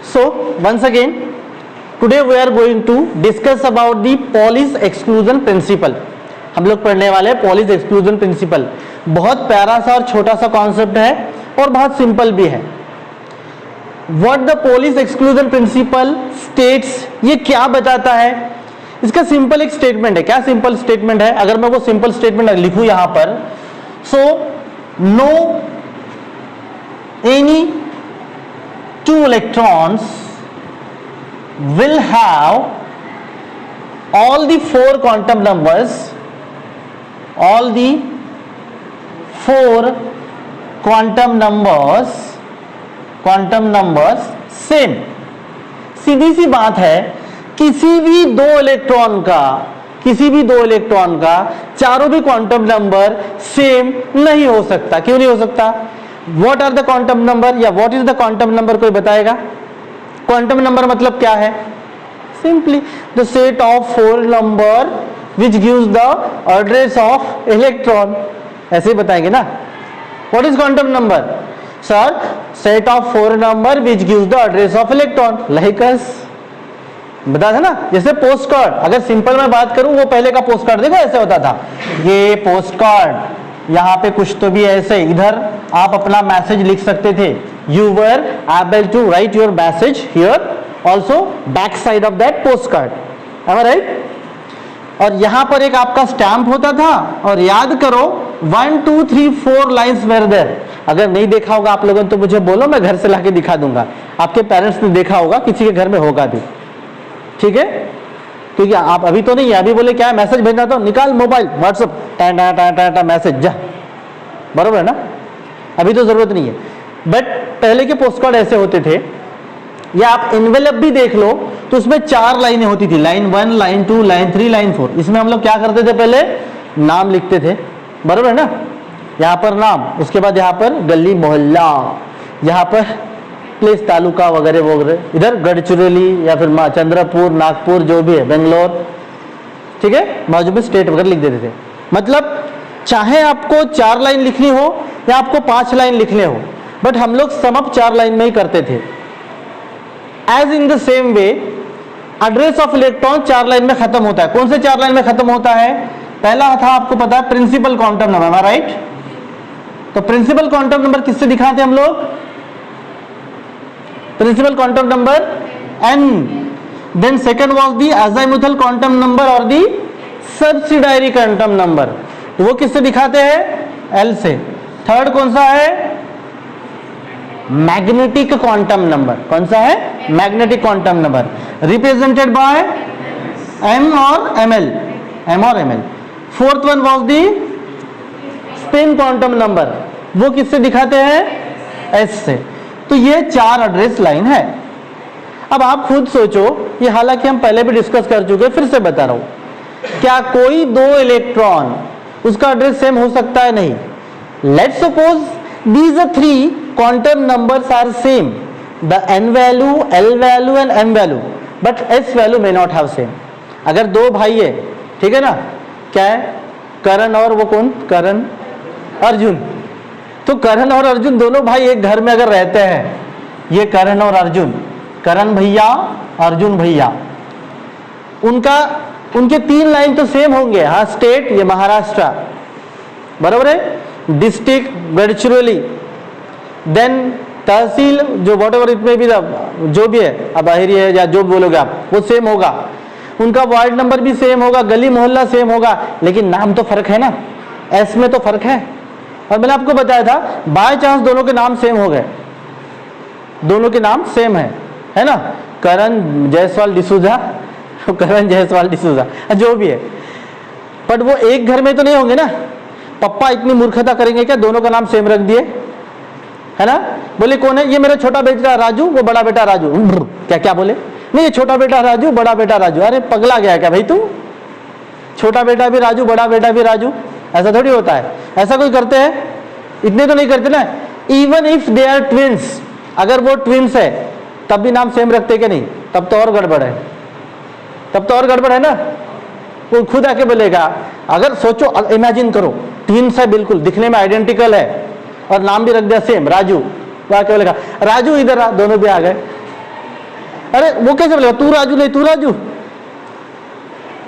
So once again, today we are going to discuss about the Pauli's exclusion principle. हम लोग पढ़ने वाले हैं Pauli's exclusion principle. बहुत प्यारा सा और छोटा सा कॉन्सेप्ट है और बहुत सिंपल भी है. What the Pauli's exclusion principle states, ये क्या बताता है? इसका सिंपल एक स्टेटमेंट है. क्या सिंपल स्टेटमेंट है? अगर मैं वो सिंपल स्टेटमेंट लिखूं यहां पर, so no any two electrons will have all the four quantum numbers same. सीधी सी बात है, किसी भी दो इलेक्ट्रॉन का चारों भी क्वांटम नंबर सेम नहीं हो सकता. क्यों नहीं हो सकता? What are the quantum number या what is the quantum number, कोई बताएगा? क्वांटम नंबर मतलब क्या है? Simply the set of four number which gives the address of electron. ऐसे ही बताएंगे ना. What is quantum number? Sir, set of four number which gives the address of electron. Like अस बता था ना. जैसे पोस्ट कार्ड, अगर सिंपल में बात करूं, वो पहले का पोस्ट कार्ड देखो ऐसे होता था. ये पोस्ट कार्ड, यहाँ पे कुछ तो भी ऐसे, इधर आप अपना मैसेज लिख सकते थे. You were able to write your message here also back side of that postcard. Am I right? और यहाँ पर एक आपका स्टैंप होता था. और याद करो 1 2 3 4 लाइन्स वेर देयर. अगर नहीं देखा होगा आप लोगों ने तो मुझे बोलो, मैं घर से लाके दिखा दूंगा. आपके पेरेंट्स ने देखा होगा, किसी के घर में होगा भी. ठीक है? क्योंकि आप अभी तो नहीं है, अभी बोले क्या है, मैसेज भेजना तो निकाल मोबाइल, व्हाट्सएप, टा मैसेज जा. बरोबर है ना? अभी तो जरूरत नहीं है. बट पहले के पोस्ट कार्ड ऐसे होते थे. या आप इनवेलप भी देख लो तो उसमें 4 लाइनें होती थी. Line 1, line 2, line 3, line 4. इसमें हम लोग क्या करते थे? पहले नाम लिखते थे. बरोबर है ना? यहाँ पर नाम, उसके बाद यहाँ पर गली मोहल्ला, यहाँ पर प्लेस तालुका वगैरह वगैरह, इधर गढ़चिरौली या फिर चंद्रपुर, नागपुर, जो भी है, बेंगलोर. ठीक है? बाजू में स्टेट वगैरह लिख देते थे. मतलब चाहे आपको 4 लाइन लिखनी हो या आपको 5 लाइन लिखने हो, बट हम लोग सम अप 4 लाइन में ही करते थे. As in the same way address of electron 4 line में खत्म होता है. कौन से 4 लाइन में खत्म होता है? पहला था आपको पता है, प्रिंसिपल क्वांटम नंबर. राइट? तो प्रिंसिपल क्वांटम नंबर किससे दिखाते हम लोग? Principal quantum number n. Then second was the azimuthal quantum number और द सब्सिडायरी क्वांटम नंबर. वो किससे दिखाते हैं? L से. थर्ड कौन सा है? Magnetic quantum number. कौन सा है? Magnetic quantum number, represented by m और ml. Fourth one was the spin quantum number. वो किससे दिखाते हैं? S से. तो ये 4 एड्रेस लाइन है. अब आप खुद सोचो, ये हालांकि हम पहले भी डिस्कस कर चुके, फिर से बता रहा हूं. क्या कोई 2 इलेक्ट्रॉन उसका एड्रेस सेम हो सकता है? नहीं. Let's suppose these 3 quantum numbers are same, the n value, l value and m value, but s value may not have same. अगर 2 भाई है, ठीक है ना, क्या है, करण और वो कौन, करण अर्जुन. तो करण और अर्जुन दोनों भाई एक घर में अगर रहते हैं, ये करण और अर्जुन, करण भैया, अर्जुन भैया, उनके 3 लाइन तो सेम होंगे. हाँ, स्टेट ये महाराष्ट्र, बराबर है, डिस्ट्रिक्ट गढ़चिरौली, देन तहसील जो वॉटएवर इतने भी जो भी है, अब आहिरी है या जो बोलोगे आप, वो सेम होगा. उनका वार्ड नंबर भी सेम होगा, गली मोहल्ला सेम होगा, लेकिन नाम तो फर्क है ना. एस में तो फर्क है. और मैंने आपको बताया था, बाय चांस दोनों के नाम सेम हो गए, दोनों के नाम सेम है ना, करण जायसवाल डिसूजा, करण जायसवाल डिसूजा, जो भी है, बट वो एक घर में तो नहीं होंगे ना. पप्पा इतनी मूर्खता करेंगे क्या दोनों का नाम सेम रख दिए, है ना. बोले कौन है? ये मेरा छोटा बेटा राजू, वो बड़ा बेटा राजू. क्या क्या बोले? नहीं, ये छोटा बेटा राजू, बड़ा बेटा राजू. अरे पगला गया क्या भाई तू? छोटा बेटा भी राजू, बड़ा बेटा भी राजू, ऐसा थोड़ी होता है. ऐसा कोई करते हैं? इतने तो नहीं करते ना. Even if they are twins, अगर वो ट्विंस है तब भी नाम सेम रखते कि नहीं? तब तो और गड़बड़ है ना. वो खुद आके बोलेगा. अगर सोचो, इमेजिन करो, ट्विंस है, बिल्कुल दिखने में आइडेंटिकल है और नाम भी रख दिया सेम, राजू. वो आके बोलेगा राजू इधर आ, दोनों भी आ गए. अरे वो कैसे बोलेगा, तू राजू नहीं तू राजू,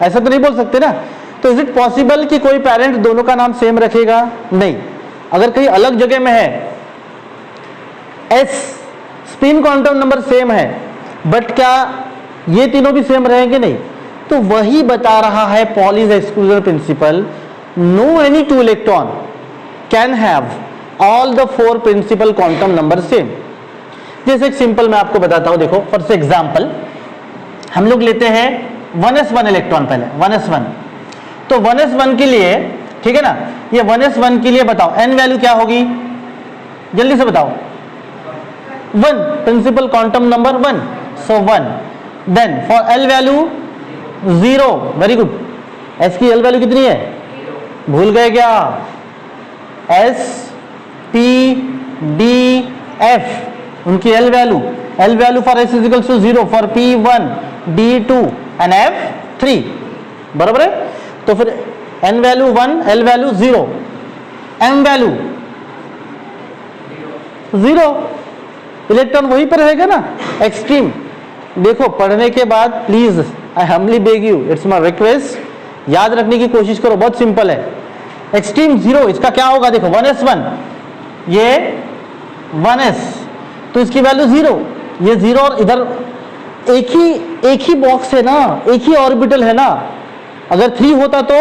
ऐसा तो नहीं बोल सकते ना। तो इज इट पॉसिबल कि कोई पेरेंट दोनों का नाम सेम रखेगा? नहीं। अगर कहीं अलग जगह में है, S spin quantum number same है, बट क्या ये तीनों भी सेम रहेंगे? नहीं। तो वही बता रहा है Pauli's exclusion principle, no any two electron can have all the 4 principal quantum number same. जैसे एक सिंपल मैं आपको बताता हूं, देखो फॉर एग्जांपल हम लोग लेते हैं 1s1 इलेक्ट्रॉन, पहले 1s1। तो 1s1 के लिए, ठीक है ना, ये 1s1 के लिए बताओ n वैल्यू क्या होगी, जल्दी से बताओ। 1 principal quantum number 1, so 1। Then for l value 0, very good. s की l वैल्यू कितनी है, भूल गए क्या? s p d f उनकी l value for s is equals to 0, फॉर p 1, d 2 एंड f 3, बराबर है। तो फिर n value 1, l value 0, m value 0, electron वहीं पर रहेगा ना, एक्सट्रीम। देखो पढ़ने के बाद please I humbly beg you, it's my request, याद रखने की कोशिश करो, बहुत सिंपल है। एक्सट्रीम 0, इसका क्या होगा, देखो 1s1, ये 1s, तो इसकी वैल्यू 0, ये 0, और इधर एक ही बॉक्स है ना, एक ही ऑर्बिटल है ना। अगर 3 होता तो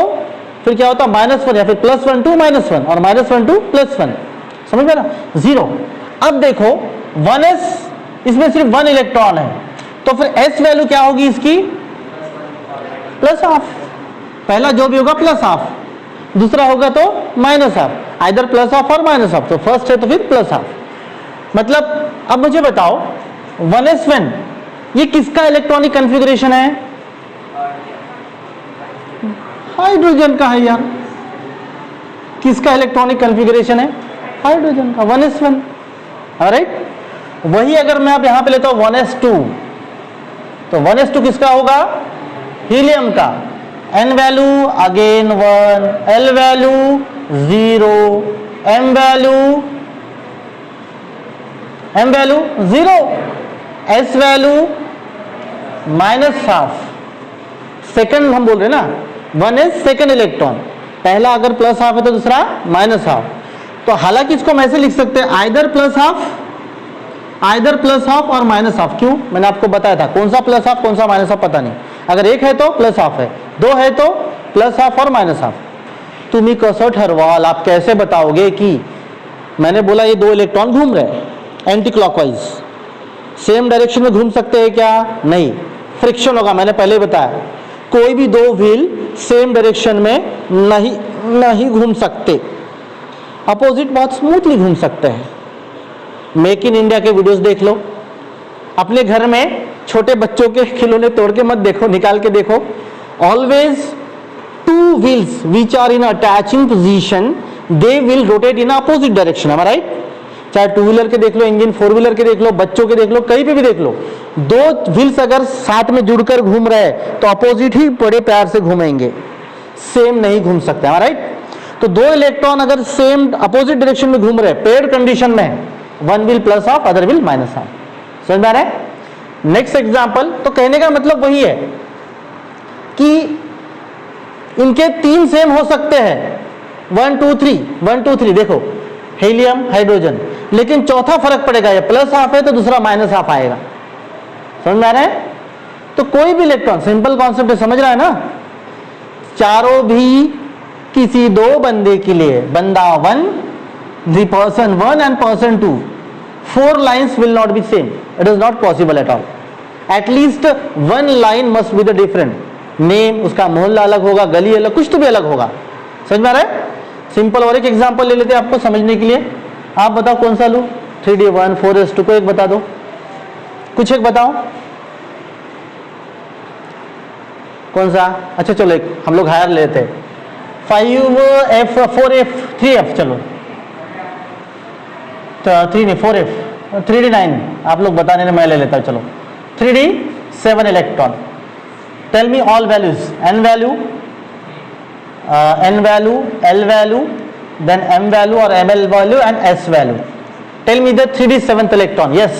फिर क्या होता, -1 या फिर +1 2 -1 और -1 2 +1, समझ में ना, 0। अब देखो 1s, इसमें सिर्फ 1 इलेक्ट्रॉन है, तो फिर s वैल्यू क्या होगी इसकी, +½ पहला जो भी होगा +½ दूसरा होगा तो -½ आइदर +½ और -½ तो फर्स्ट है तो फिर +½ मतलब अब मुझे बताओ 1s1 ये किसका इलेक्ट्रॉनिक कॉन्फ़िगरेशन है, हाइड्रोजन का है यार। किसका इलेक्ट्रॉनिक कॉन्फ़िगरेशन है, हाइड्रोजन का, 1s1, ऑलराइट। वही अगर मैं आप यहां पे लेता हूं 1s2, तो 1s2 किसका होगा, हीलियम का, n value again 1, l value 0, m value 0, s value -½ second हम बोल रहे हैं ना, 1s सेकंड इलेक्ट्रॉन, पहला अगर +½ है तो दूसरा -½ तो हालांकि इसको मैं ऐसे लिख सकते हैं, आइदर +½ और -½ क्यों, मैंने आपको बताया था कौन सा +½ कौन सा -½ पता नहीं, अगर एक है तो +½ है, 2 है तो +½ और -½ तुम्ही कसं ठरवाल, आप कैसे बताओगे कि मैंने बोला ये 2 इलेक्ट्रॉन घूम रहे हैं एंटी क्लॉकवाइज, सेम डायरेक्शन में घूम सकते हैं क्या, नहीं, फ्रिक्शन होगा, मैंने पहले बताया कोई भी 2 व्हील सेम डायरेक्शन में नहीं घूम सकते, अपोजिट बहुत स्मूथली घूम सकते हैं। मेक इन इंडिया के वीडियोस देख लो, अपने घर में छोटे बच्चों के खिलौने तोड़ के मत देखो, निकाल के देखो, always 2 wheels which are in attaching position they will rotate in opposite direction, am I right? चाहे 2 व्हीलर के देख लो इंजन, 4 व्हीलर के देख लो, बच्चों के देख लो, कहीं पे भी देख लो, 2 व्हील्स अगर साथ में जुड़कर घूम रहे तो अपोजिट ही बड़े प्यार से घूमेंगे, सेम नहीं घूम सकते, am I right? तो 2 इलेक्ट्रॉन अगर सेम अपोजिट डायरेक्शन में घूम रहे पेयर्ड कंडीशन में, 1 व्हील +½ अदर व्हील -½ समझ में आ रहा है। नेक्स्ट एग्जांपल, तो कहने का मतलब वही है कि इनके 3 सेम हो सकते हैं, 1 2 3 देखो हीलियम हाइड्रोजन, लेकिन चौथा फर्क पड़ेगा, ये +½ है तो दूसरा -½ आएगा, समझ में आ रहा है। तो कोई भी इलेक्ट्रॉन, सिंपल कॉन्सेप्ट है, समझ रहा है ना, चारों भी किसी 2 बंदे के लिए, बंदा 1, the person 1 and person 2, 4 lines will not be same, it is not possible at all, at least 1 line must be the different, name उसका मोहल्ला अलग होगा, गली अलग, कुछ तो भी अलग होगा, समझ में आ रहा है। सिंपल और एक एग्जांपल ले लेते हैं आपको समझने के लिए, आप बताओ कौन सा लूं, 3d1 4s2 को एक बता दो, कुछ एक बताओ कौन सा, अच्छा चलो एक हम लोग हायर लेते हैं, 5f 4f 3f, चलो 3 नहीं 4f, 3d9 आप लोग बताने मैं ले लेता हूं, चलो 3d7 electron, tell me all values, n value l value, then m value और ml value and s value, tell me the 3d7th electron, yes,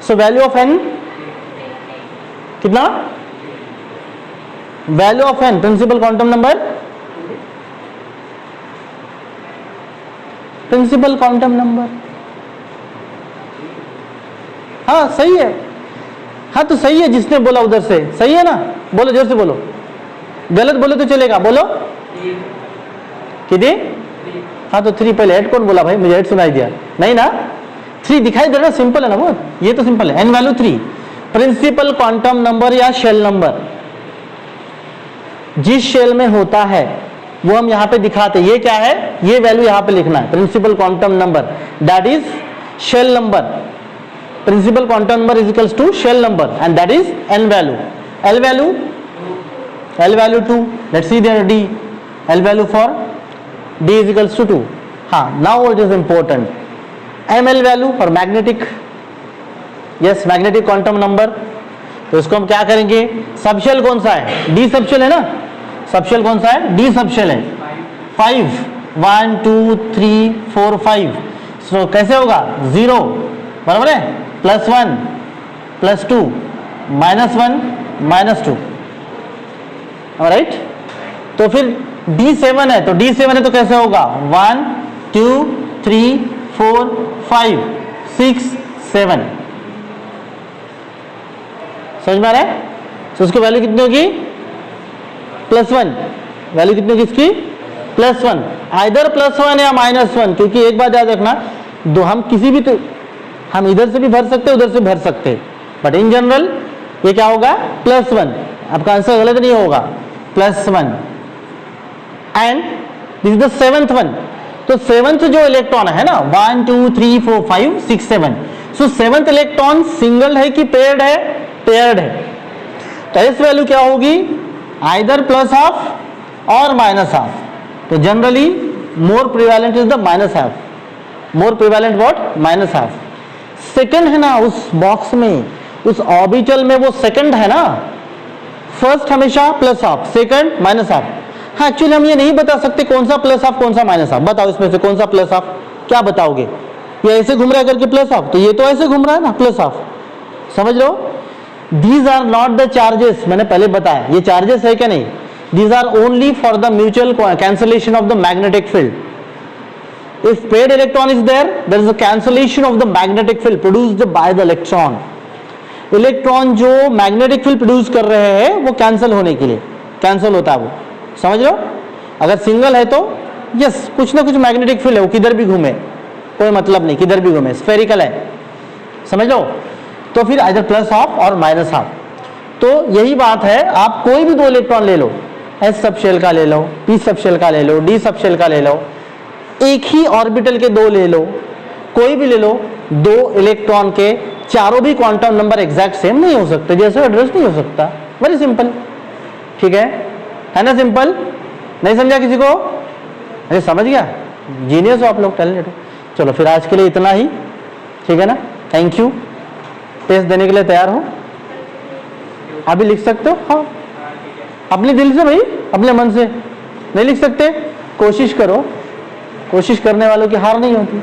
so value of n कितना? Value of N principal quantum number, principal quantum number. हाँ सही है, हाँ तो सही है, जिसने बोला उधर से सही है ना, बोलो जोर से बोलो, गलत बोलो तो चलेगा, बोलो कितनी? हाँ तो 3 पहले 8 कौन बोला भाई, मुझे 8 सुनाई दिया नहीं ना, 3 दिखाई दे रहा, सिंपल है ना वो, ये तो सिंपल है। N value 3 principal quantum number या शेल नंबर जिस शेल में होता है वो हम यहां पे दिखाते, ये क्या है, ये वैल्यू यहां पे लिखना है, principal quantum number that is shell number, principal quantum number is equals to shell number and that is N value, L value 2, let's see there D, L value for D is equals to 2। हाँ now it is important, M L value for magnetic, yes magnetic quantum number, तो इसको हम क्या करेंगे, subshell कौन सा है, D subshell है ना, सबशेल कौन सा है, डी सबशेल है, 5 1 2 3 4 5, सो कैसे होगा 0 बराबर है, +1 +2 -1 -2, राइट। तो फिर D7 है, तो D7 है तो कैसे होगा 1 2 3 4 5 6 7, समझ में आ रहा है। तो उसकी वैल्यू कितनी होगी, +1, वैल्यू कितनी होगी इसकी, +1, आइदर +1 या -1, क्योंकि एक बात याद रखना, दो हम किसी भी, तो हम इधर से भी भर सकते हैं उधर से भर सकते हैं, बट इन जनरल ये क्या होगा +1, आपका आंसर गलत नहीं होगा, +1 and this is the 7th one, तो 7th जो इलेक्ट्रॉन है ना 1 2 3 4 5 6 7, सो 7th इलेक्ट्रॉन सिंगल है कि पेयर्ड है, पेयर्ड है, तो एस वैल्यू क्या होगी, आइदर +½ और -½ तो generally more prevalent is the -½ more prevalent what, -½ second है ना उस बॉक्स में, उस ऑर्बिटल में वो सेकंड है ना, फर्स्ट हमेशा +½ सेकंड -½ हाँ एक्चुअली हम ये नहीं बता सकते कौन सा +½ कौन सा -½ बताओ इसमें से कौन सा +½ क्या बताओगे, ये ऐसे घूम रहा है करके +½ तो ये तो ऐसे घूम रहा है ना +½ समझ लो। These are not the charges, मैंने पहले बताया ये चार्जेस है क्या नहीं, these are only for the mutual cancellation of the magnetic field. If paired electron is there, there is a cancellation of the magnetic field produced by the electron. Electron जो magnetic field produce कर रहे हैं वो cancel होने के लिए cancel होता है वो, समझ लो। अगर सिंगल है तो यस कुछ ना कुछ मैग्नेटिक फील्ड है, वो किधर भी घूमे कोई मतलब नहीं, किधर भी घूमे, स्फेरिकल है, समझ लो। तो फिर आइदर +½ और -½ तो यही बात है, आप कोई भी 2 इलेक्ट्रॉन ले लो, S सबशेल का ले लो, P सबशेल का ले लो, D सबशेल का ले लो, एक ही ऑर्बिटल के 2 ले लो, कोई भी ले लो, 2 इलेक्ट्रॉन के चारों भी क्वांटम नंबर एग्जैक्ट सेम नहीं हो सकते, जैसे एड्रेस नहीं हो सकता, वेरी सिंपल, ठीक है ना, सिंपल। नहीं समझा किसी को, अरे समझ गया, जीनियस हो आप लोग, टैलेंटेड हो। चलो फिर आज के लिए इतना ही, ठीक है ना, थैंक यू। टेस्ट देने के लिए तैयार हो, अभी लिख सकते हो, हाँ अपने दिल से भाई, अपने मन से नहीं लिख सकते, कोशिश करो, कोशिश करने वालों की हार नहीं होती।